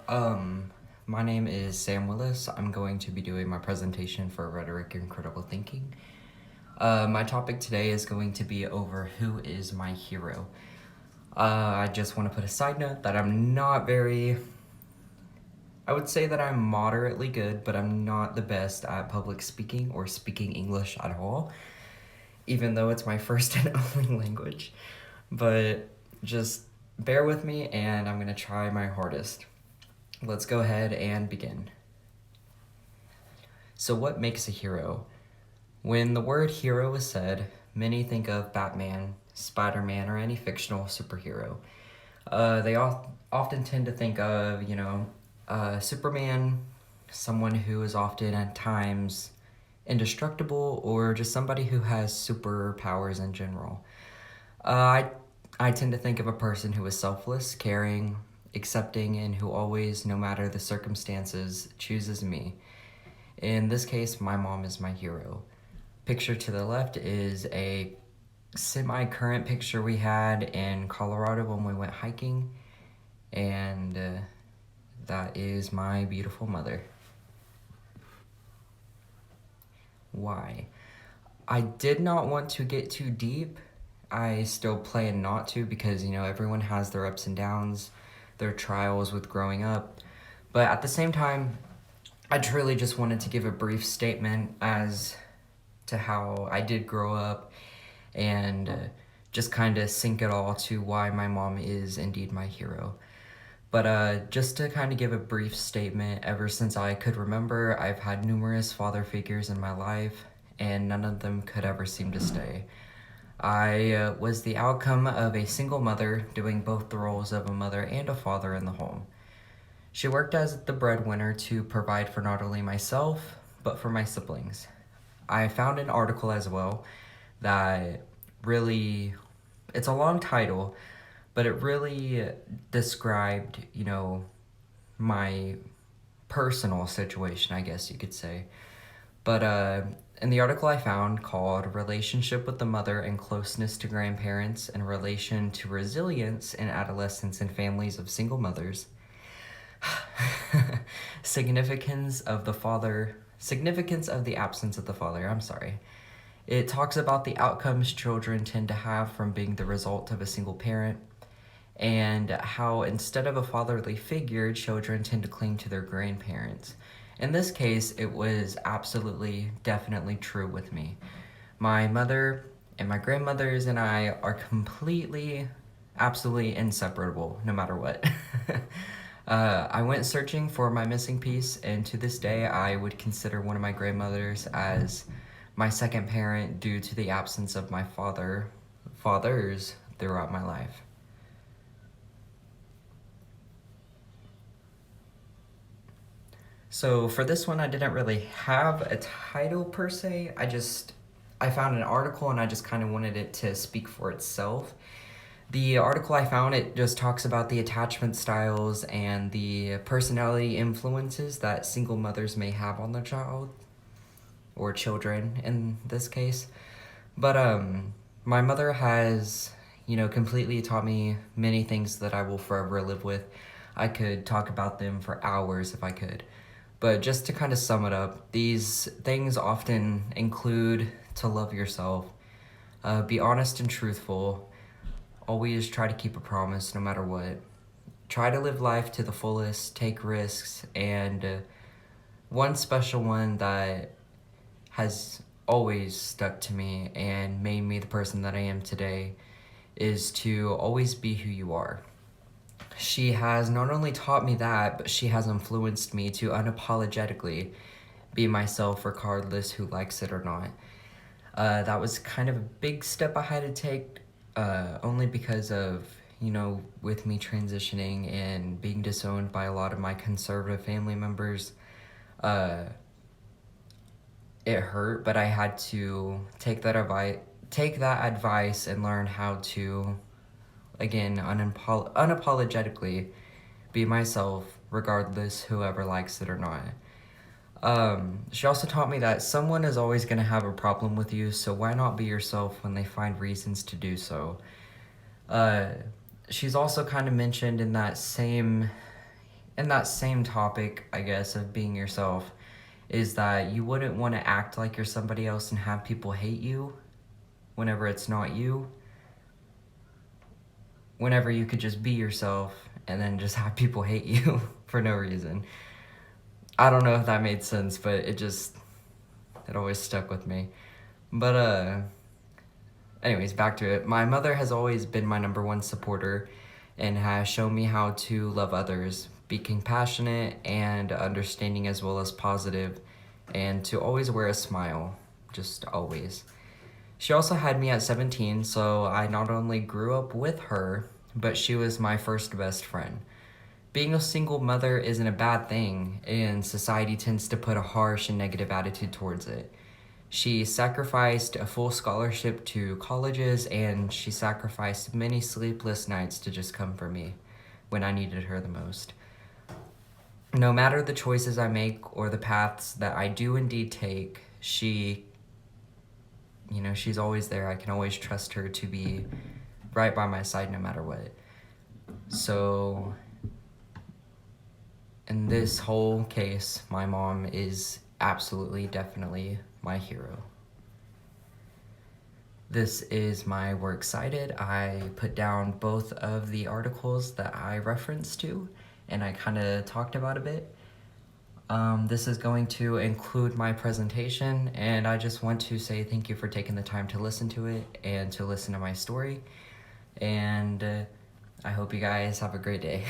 Um, my name is Sam Willis. I'm going to be doing my presentation for Rhetoric and Critical Thinking. My topic today is going to be over who is my hero. I just want to put a side note that I would say that I'm moderately good, but I'm not the best at public speaking or speaking English at all, even though it's my first and only language. But just bear with me and I'm going to try my hardest. Let's go ahead and begin. So what makes a hero? When the word hero is said, many think of Batman, Spider-Man, or any fictional superhero. They often tend to think of, Superman, someone who is often at times indestructible, or just somebody who has superpowers in general. I tend to think of a person who is selfless, caring, accepting, and who always, no matter the circumstances, chooses me. In this case, my mom is my hero. Picture to the left is a semi-current picture we had in Colorado when we went hiking, and that is my beautiful mother. Why? I did not want to get too deep. I still plan not to because, everyone has their ups and downs, their trials with growing up. But at the same time, I truly just wanted to give a brief statement as to how I did grow up and just kind of sink it all to why my mom is indeed my hero. But just to kind of give a brief statement, ever since I could remember, I've had numerous father figures in my life, and none of them could ever seem to stay. I was the outcome of a single mother doing both the roles of a mother and a father in the home. She worked as the breadwinner to provide for not only myself, but for my siblings. I found an article as well that really, it's a long title, but it really described, my personal situation, I guess you could say. But in the article I found called Relationship with the Mother and Closeness to Grandparents in Relation to Resilience in Adolescents and Families of Single Mothers, Significance of the Absence of the Father, It talks about the outcomes children tend to have from being the result of a single parent, and how instead of a fatherly figure, children tend to cling to their grandparents. In this case, it was absolutely, definitely true with me. My mother and my grandmothers and I are absolutely inseparable, no matter what. I went searching for my missing piece, and to this day, I would consider one of my grandmothers as my second parent due to the absence of my fathers throughout my life. So for this one, I didn't really have a title per se. I found an article and I just kind of wanted it to speak for itself. The article I found, it just talks about the attachment styles and the personality influences that single mothers may have on their child, or children in this case. But my mother has, completely taught me many things that I will forever live with. I could talk about them for hours if I could. But just to kind of sum it up, these things often include to love yourself, be honest and truthful, always try to keep a promise no matter what, try to live life to the fullest, take risks, and one special one that has always stuck to me and made me the person that I am today is to always be who you are. She has not only taught me that, but she has influenced me to unapologetically be myself regardless who likes it or not. That was kind of a big step I had to take, only because of, with me transitioning and being disowned by a lot of my conservative family members. It hurt, but I had to take that advice and learn how to, again, unapologetically be myself regardless whoever likes it or not. She also taught me that someone is always going to have a problem with you, so why not be yourself when they find reasons to do so. She's also kind of mentioned in that same in that same topic, I guess, of being yourself, is that you wouldn't want to act like you're somebody else and have people hate you whenever it's not you. Whenever you could just be yourself and then just have people hate you for no reason. I don't know if that made sense, but it always stuck with me. But anyways, back to it. My mother has always been my number one supporter and has shown me how to love others, be compassionate and understanding as well as positive, and to always wear a smile, just always. She also had me at 17, so I not only grew up with her, but she was my first best friend. Being a single mother isn't a bad thing, and society tends to put a harsh and negative attitude towards it. She sacrificed a full scholarship to colleges, and she sacrificed many sleepless nights to just come for me when I needed her the most. No matter the choices I make or the paths that I do indeed take, she's always there. I can always trust her to be right by my side no matter what. So, in this whole case, my mom is absolutely, definitely my hero. This is my works cited. I put down both of the articles that I referenced to, and I kind of talked about a bit. This is going to include my presentation, and I just want to say thank you for taking the time to listen to it and to listen to my story. And I hope you guys have a great day.